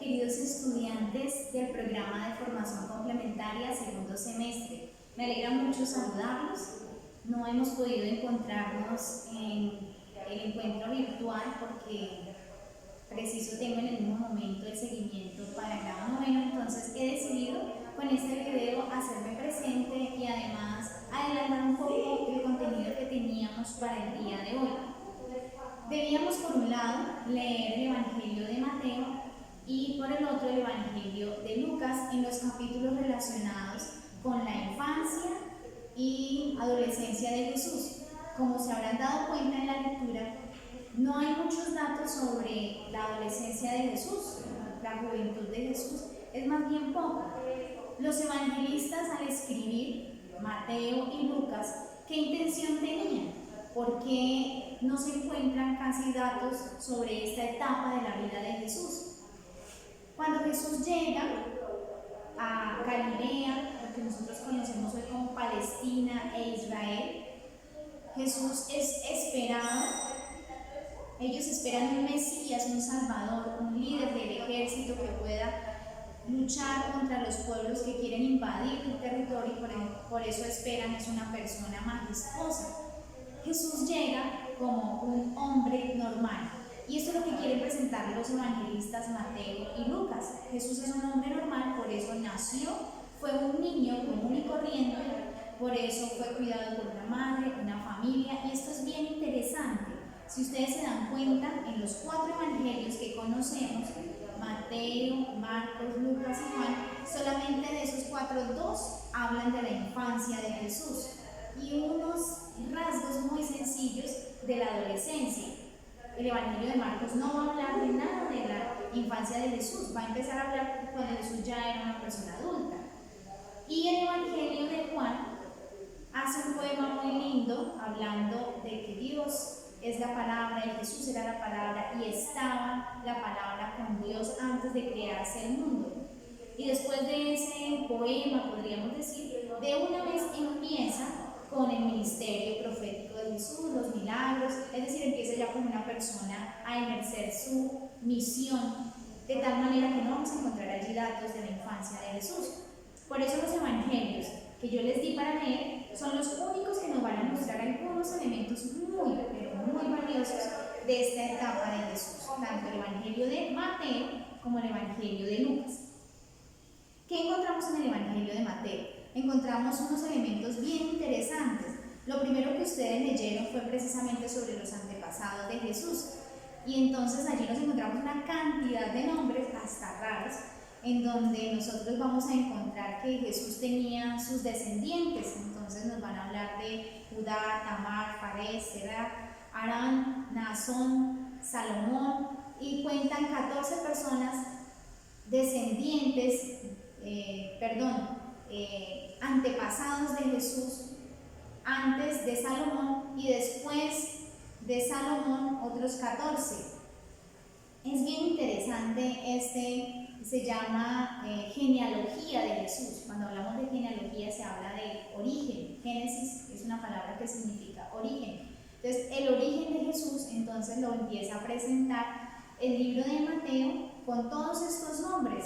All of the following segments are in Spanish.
queridos estudiantes del programa de formación complementaria segundo semestre. Me alegra mucho saludarlos. No hemos podido encontrarnos en el encuentro virtual porque preciso tengo en el mismo momento el seguimiento para el grado noveno, entonces he decidido con este video hacerme presente y además adelantar un poco el contenido que teníamos para el día de hoy. Debíamos por un lado leer el Evangelio de Mateo y por el otro el Evangelio de Lucas en los capítulos relacionados con la infancia y adolescencia de Jesús. Como se habrán dado cuenta en la lectura, no hay muchos datos sobre la adolescencia de Jesús, la juventud de Jesús, es más bien poco. Los evangelistas al escribir Mateo y Lucas, ¿qué intención tenían? ¿Por qué no se encuentran casi datos sobre esta etapa de la vida de Jesús? Cuando Jesús llega a Galilea, lo que nosotros conocemos hoy como Palestina e Israel, Jesús es esperado. Ellos esperan un Mesías, un Salvador, un líder del ejército que pueda luchar contra los pueblos que quieren invadir el territorio y por eso esperan es una persona majestuosa. Jesús llega como un hombre normal. Y esto es lo que quieren presentar los evangelistas Mateo y Lucas. Jesús es un hombre normal, por eso nació, fue un niño común y corriente, por eso fue cuidado por una madre, una familia, y esto es bien interesante. Si ustedes se dan cuenta, en los 4 evangelios que conocemos, Mateo, Marcos, Lucas y Juan, solamente de esos 4, 2 hablan de la infancia de Jesús y unos rasgos muy sencillos de la adolescencia. El Evangelio de Marcos no va a hablar de nada de la infancia de Jesús, va a empezar a hablar cuando Jesús ya era una persona adulta. Y el Evangelio de Juan hace un poema muy lindo hablando de que Dios es la palabra y Jesús era la palabra y estaba la palabra con Dios antes de crearse el mundo. Y después de ese poema, podríamos decir, de una vez empieza con el ministerio profético de Jesús, los milagros, es decir, empieza ya como una persona a ejercer su misión, de tal manera que no vamos a encontrar allí datos de la infancia de Jesús. Por eso los evangelios que yo les di para leer son los únicos que nos van a mostrar algunos elementos muy, pero muy valiosos de esta etapa de Jesús, tanto el Evangelio de Mateo como el Evangelio de Lucas. ¿Qué encontramos en el Evangelio de Mateo? Encontramos unos elementos bien interesantes. Lo primero que ustedes leyeron fue precisamente sobre los antepasados de Jesús. Y entonces allí nos encontramos una cantidad de nombres hasta raros, en donde nosotros vamos a encontrar que Jesús tenía sus descendientes. Entonces nos van a hablar de Judá, Tamar, Fares, Será, Arán, Naasón, Salomón, y cuentan 14 personas descendientes, antepasados de Jesús, antes de Salomón y después de Salomón otros 14. Es bien interesante, se llama genealogía de Jesús. Cuando hablamos de genealogía se habla de origen. Génesis es una palabra que significa origen. Entonces el origen de Jesús entonces lo empieza a presentar el libro de Mateo con todos estos nombres.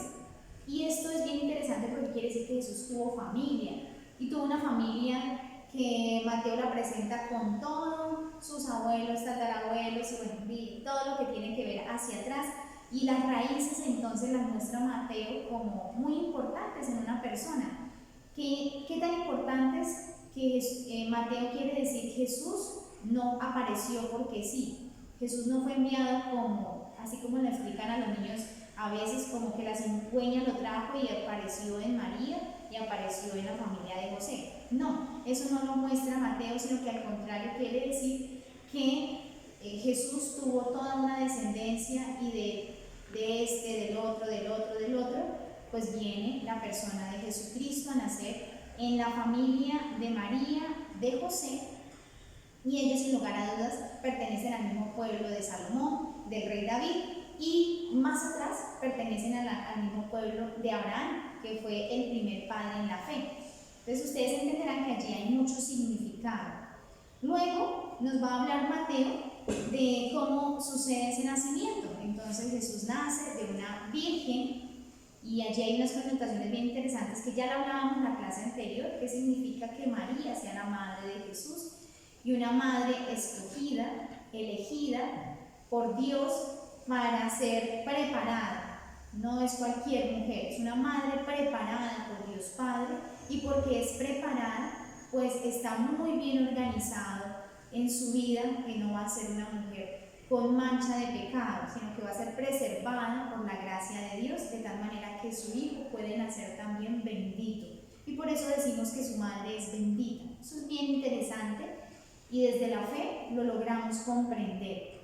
Y esto es bien interesante porque quiere decir que Jesús tuvo familia, y tuvo una familia que Mateo la presenta con todos sus abuelos, tatarabuelos y todo lo que tiene que ver hacia atrás, y las raíces entonces las muestra Mateo como muy importantes en una persona. ¿Qué tan importantes? Que Mateo quiere decir Jesús no apareció porque sí. Jesús no fue enviado como, así como le explican a los niños a veces, como que la cigüeña lo trajo y apareció en María y apareció en la familia de José. No, eso no lo muestra Mateo, sino que al contrario quiere decir que Jesús tuvo toda una descendencia, y de este, del otro, pues viene la persona de Jesucristo a nacer en la familia de María, de José, y ellos sin lugar a dudas pertenecen al mismo pueblo de Salomón, del rey David, y más atrás pertenecen al mismo pueblo de Abraham, que fue el primer padre en la fe. Entonces ustedes entenderán que allí hay mucho significado. Luego nos va a hablar Mateo de cómo sucede ese nacimiento. Entonces Jesús nace de una virgen y allí hay unas connotaciones bien interesantes que ya lo hablábamos en la clase anterior, que significa que María sea la madre de Jesús y una madre escogida, elegida por Dios para ser preparada. No es cualquier mujer, es una madre preparada por Dios Padre, y porque es preparada, pues está muy bien organizado en su vida, que no va a ser una mujer con mancha de pecado, sino que va a ser preservada por la gracia de Dios, de tal manera que su hijo puede nacer también bendito. Y por eso decimos que su madre es bendita. Eso es bien interesante y desde la fe lo logramos comprender.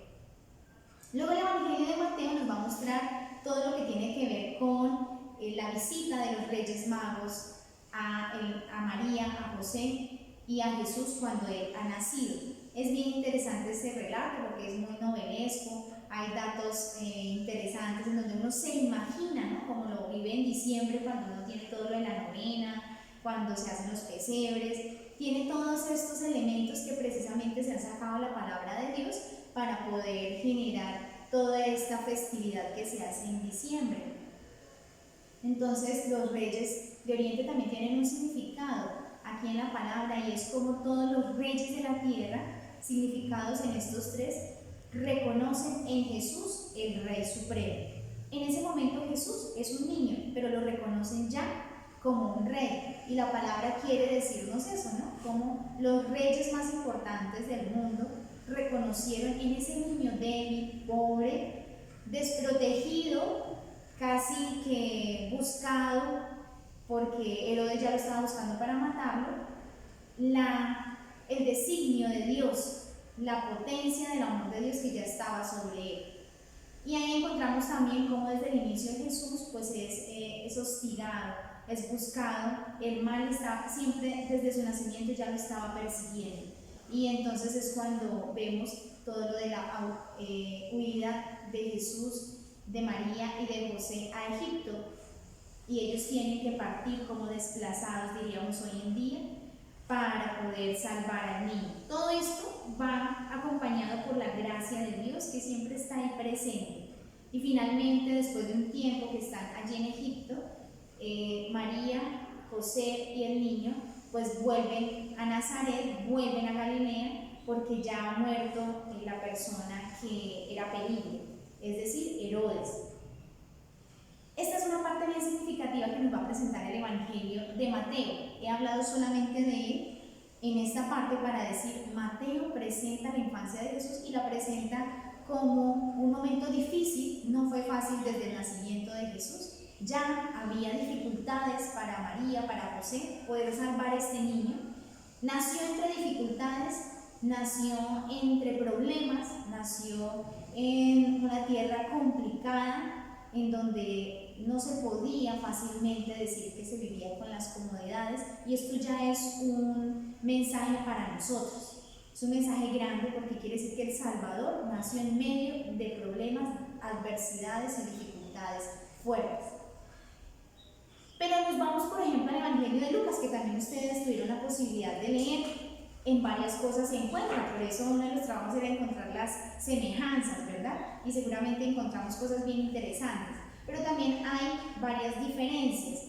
Luego el Evangelio de Mateo nos va a mostrar todo lo que tiene que ver con la visita de los Reyes Magos a María, a José y a Jesús cuando él ha nacido. Es bien interesante este relato porque es muy novelesco, hay datos interesantes en donde uno se imagina, ¿no?, como lo vive en diciembre cuando uno tiene todo lo de la novena, cuando se hacen los pesebres, tiene todos estos elementos que precisamente se han sacado la palabra de Dios para poder generar toda esta festividad que se hace en diciembre. Entonces los reyes de Oriente también tienen un significado aquí en la palabra, y es como todos los reyes de la tierra, significados en estos tres, reconocen en Jesús el Rey Supremo. En ese momento Jesús es un niño, pero lo reconocen ya como un rey, y la palabra quiere decirnos eso, ¿no? Como los reyes más importantes del mundo reconocieron en ese niño débil, pobre, desprotegido, casi que buscado, porque Herodes ya lo estaba buscando para matarlo, el designio de Dios, la potencia del amor de Dios que ya estaba sobre él. Y ahí encontramos también cómo desde el inicio de Jesús pues es hostigado, es buscado, el mal está siempre desde su nacimiento ya lo estaba persiguiendo. Y entonces es cuando vemos todo lo de la huida de Jesús, de María y de José a Egipto, y ellos tienen que partir como desplazados, diríamos hoy en día, para poder salvar al niño. Todo esto va acompañado por la gracia de Dios que siempre está ahí presente. Y finalmente, después de un tiempo que están allí en Egipto, María, José y el niño pues vuelven a Nazaret, vuelven a Galilea, porque ya ha muerto la persona que era peligro, es decir, Herodes. Esta es una parte bien significativa que nos va a presentar el Evangelio de Mateo. He hablado solamente de él en esta parte para decir, Mateo presenta la infancia de Jesús y la presenta como un momento difícil. No fue fácil desde el nacimiento de Jesús. Ya había dificultades para María, para José, poder salvar a este niño. Nació entre dificultades, nació entre problemas, nació en una tierra complicada, en donde no se podía fácilmente decir que se vivía con las comodidades, y esto ya es un mensaje para nosotros. Es un mensaje grande porque quiere decir que el Salvador nació en medio de problemas, adversidades y dificultades fuertes. Pero nos vamos, por ejemplo, al Evangelio de Lucas, que también ustedes tuvieron la posibilidad de leer. En varias cosas se encuentra, por eso uno de los trabajos era encontrar las semejanzas, ¿verdad? Y seguramente encontramos cosas bien interesantes, pero también hay varias diferencias.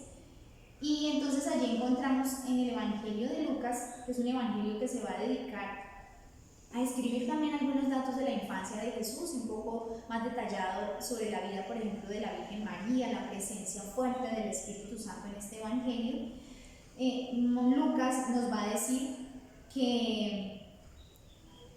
Y entonces allí encontramos en el Evangelio de Lucas, que es un evangelio que se va a dedicar a escribir también algunos datos de la infancia de Jesús, un poco más detallado sobre la vida, por ejemplo, de la Virgen María, la presencia fuerte del Espíritu Santo en este evangelio. Lucas nos va a decir que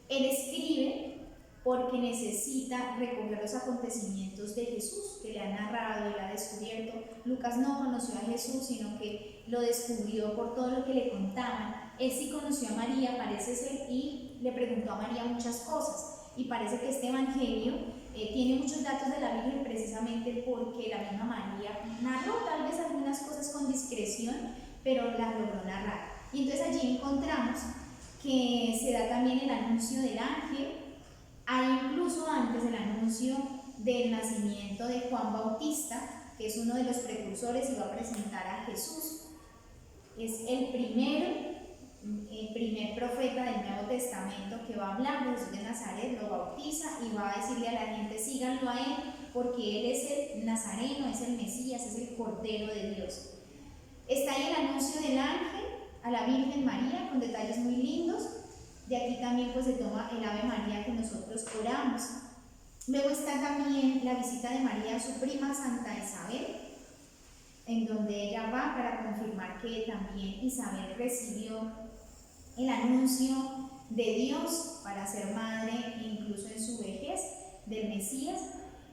él escribe porque necesita recoger los acontecimientos de Jesús que le ha narrado, él ha descubierto. Lucas no conoció a Jesús, sino que lo descubrió por todo lo que le contaban. Él sí conoció a María, parece ser, y le preguntó a María muchas cosas. Y parece que este evangelio tiene muchos datos de la Virgen precisamente porque la misma María narró tal vez algunas cosas con discreción, pero las logró narrar. Y entonces allí encontramos que se da también el anuncio del ángel. Hay incluso antes el anuncio del nacimiento de Juan Bautista, que es uno de los precursores y va a presentar a Jesús. Es el primero el primer profeta del Nuevo Testamento que va a hablar de Jesús de Nazaret, lo bautiza y va a decirle a la gente, síganlo a él, porque él es el Nazareno, es el Mesías, es el Cordero de Dios. Está ahí el anuncio del ángel a la Virgen María, con detalles muy lindos. De aquí también pues se toma el Ave María que nosotros oramos. Luego está también la visita de María a su prima Santa Isabel, en donde ella va para confirmar que también Isabel recibió el anuncio de Dios para ser madre, incluso en su vejez, del Mesías.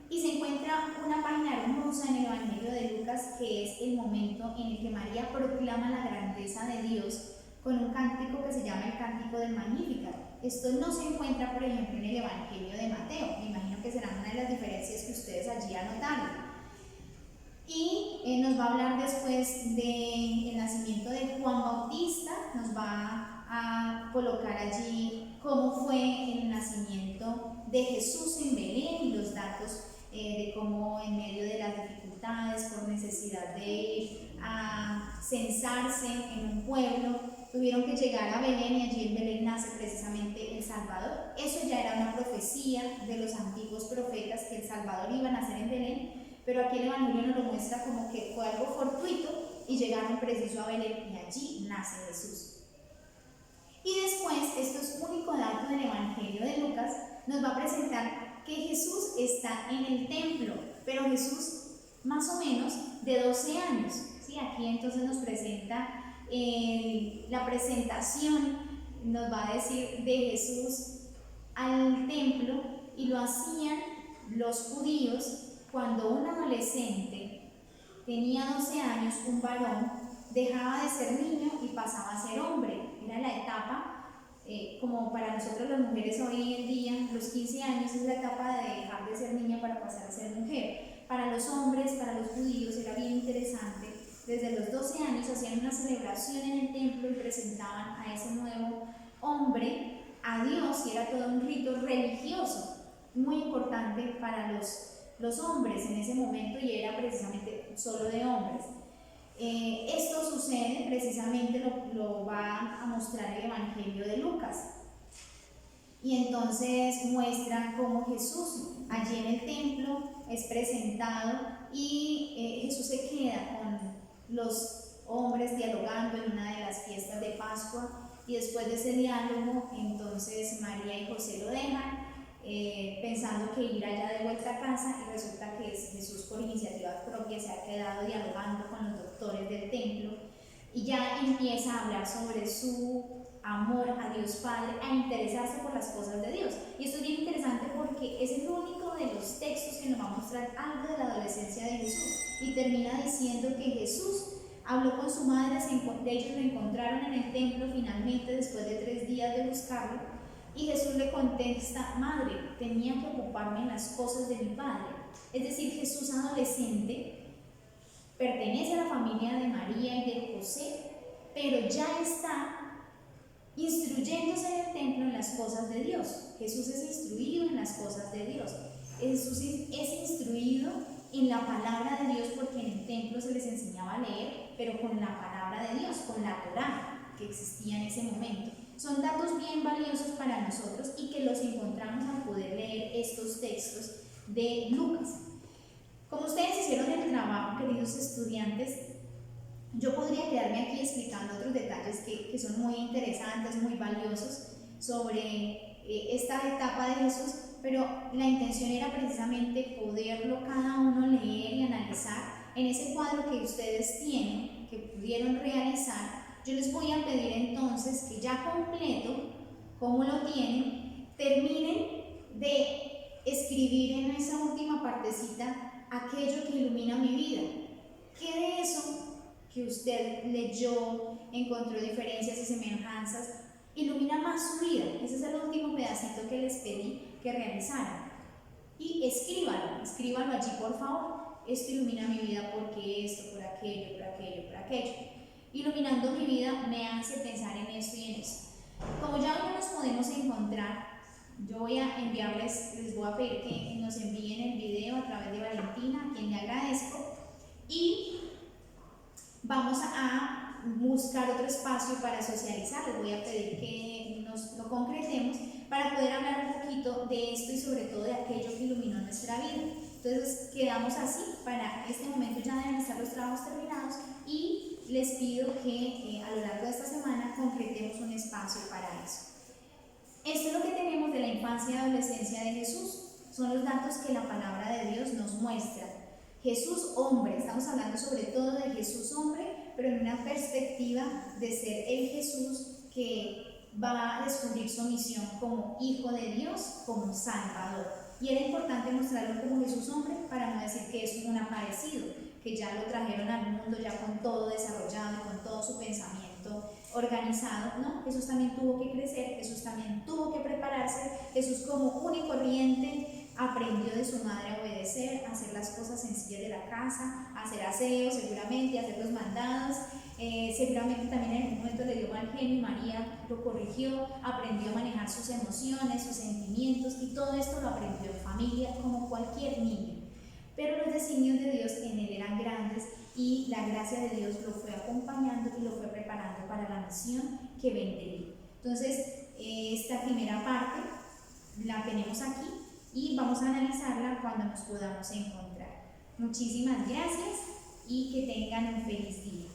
Y se encuentra una página hermosa en el Evangelio de Lucas, que es el momento en el que María proclama la grandeza de Dios con un cántico que se llama el Cántico del Magnificat. Esto no se encuentra, por ejemplo, en el Evangelio de Mateo. Me imagino que será una de las diferencias que ustedes allí anotaron. Y nos va a hablar después del nacimiento de Juan Bautista, nos va a colocar allí cómo fue el nacimiento de Jesús en Belén y los datos de cómo en medio de las dificultades, por necesidad de ir a censarse en un pueblo, tuvieron que llegar a Belén y allí en Belén nace precisamente el Salvador. Eso ya era una profecía de los antiguos profetas que el Salvador iba a nacer en Belén, pero aquí el Evangelio nos lo muestra como que fue algo fortuito y llegaron preciso a Belén y allí nace Jesús. Y después, esto es único dato del Evangelio de Lucas, nos va a presentar que Jesús está en el templo, pero Jesús más o menos de 12 años. ¿Sí? Aquí entonces nos presenta la presentación, nos va a decir de Jesús al templo, y lo hacían los judíos cuando un adolescente tenía 12 años, un varón, dejaba de ser niño y pasaba a ser hombre. Era la etapa, como para nosotros las mujeres hoy en día, los 15 años es la etapa de dejar de ser niña para pasar a ser mujer. Para los hombres, para los judíos, era bien interesante. Desde los 12 años hacían una celebración en el templo y presentaban a ese nuevo hombre a Dios, y era todo un rito religioso muy importante para los hombres en ese momento, y era precisamente solo de hombres. Esto sucede precisamente, lo va a mostrar el Evangelio de Lucas, y entonces muestra cómo Jesús allí en el templo es presentado, y Jesús se queda con los hombres dialogando en una de las fiestas de Pascua, y después de ese diálogo entonces María y José lo dejan, pensando que irá ya de vuelta a casa, y resulta que Jesús por iniciativa propia se ha quedado dialogando con los doctores del templo y ya empieza a hablar sobre su amor a Dios Padre, a interesarse por las cosas de Dios. Y esto es bien interesante porque es el único de los textos que nos va a mostrar algo de la adolescencia de Jesús, y termina diciendo que Jesús habló con su madre, de hecho lo encontraron en el templo finalmente después de 3 días de buscarlo. Y Jesús le contesta: madre, tenía que ocuparme en las cosas de mi Padre. Es decir, Jesús adolescente pertenece a la familia de María y de José, pero ya está instruyéndose en el templo en las cosas de Dios. Jesús es instruido en las cosas de Dios. Jesús es instruido en la palabra de Dios, porque en el templo se les enseñaba a leer, pero con la palabra de Dios, con la Torá que existía en ese momento. Son datos bien valiosos para nosotros y que los encontramos al poder leer estos textos de Lucas. Como ustedes hicieron el trabajo, queridos estudiantes, yo podría quedarme aquí explicando otros detalles que son muy interesantes, muy valiosos sobre esta etapa de Jesús, pero la intención era precisamente poderlo cada uno leer y analizar en ese cuadro que ustedes tienen, que pudieron realizar. Yo les voy a pedir entonces que ya completo, como lo tienen, terminen de escribir en esa última partecita aquello que ilumina mi vida. ¿Qué de eso que usted leyó, encontró diferencias y semejanzas, ilumina más su vida? Ese es el último pedacito que les pedí que realizaran. Y escríbalo allí, por favor. Esto ilumina mi vida porque esto, por aquello, por aquello, por aquello. Iluminando mi vida me hace pensar en esto y en esto. Como ya hoy no nos podemos encontrar, yo voy a enviarles, les voy a pedir que nos envíen el video a través de Valentina, a quien le agradezco, y vamos a buscar otro espacio para socializar. Les voy a pedir que nos lo concretemos para poder hablar un poquito de esto y sobre todo de aquello que iluminó nuestra vida. Entonces quedamos así. Para este momento ya deben estar los trabajos terminados y les pido que a lo largo de esta semana concretemos un espacio para eso. Esto es lo que tenemos de la infancia y adolescencia de Jesús. Son los datos que la palabra de Dios nos muestra. Jesús hombre, estamos hablando sobre todo de Jesús hombre, pero en una perspectiva de ser el Jesús que va a descubrir su misión como hijo de Dios, como Salvador. Y era importante mostrarlo como Jesús hombre para no decir que es un aparecido, que ya lo trajeron al mundo ya con todo desarrollado y con todo su pensamiento organizado. No, Jesús también tuvo que crecer, Jesús también tuvo que prepararse. Jesús como único corriente aprendió de su madre a obedecer, a hacer las cosas sencillas de la casa, a hacer aseo seguramente, a hacer los mandados. Seguramente también en algún momento le dio mal genio y María lo corrigió, aprendió a manejar sus emociones, sus sentimientos, y todo esto lo aprendió en familia como cualquier niño. Pero los designios de Dios en él eran grandes y la gracia de Dios lo fue acompañando y lo fue preparando para la misión que vendría. Entonces, esta primera parte la tenemos aquí y vamos a analizarla cuando nos podamos encontrar. Muchísimas gracias y que tengan un feliz día.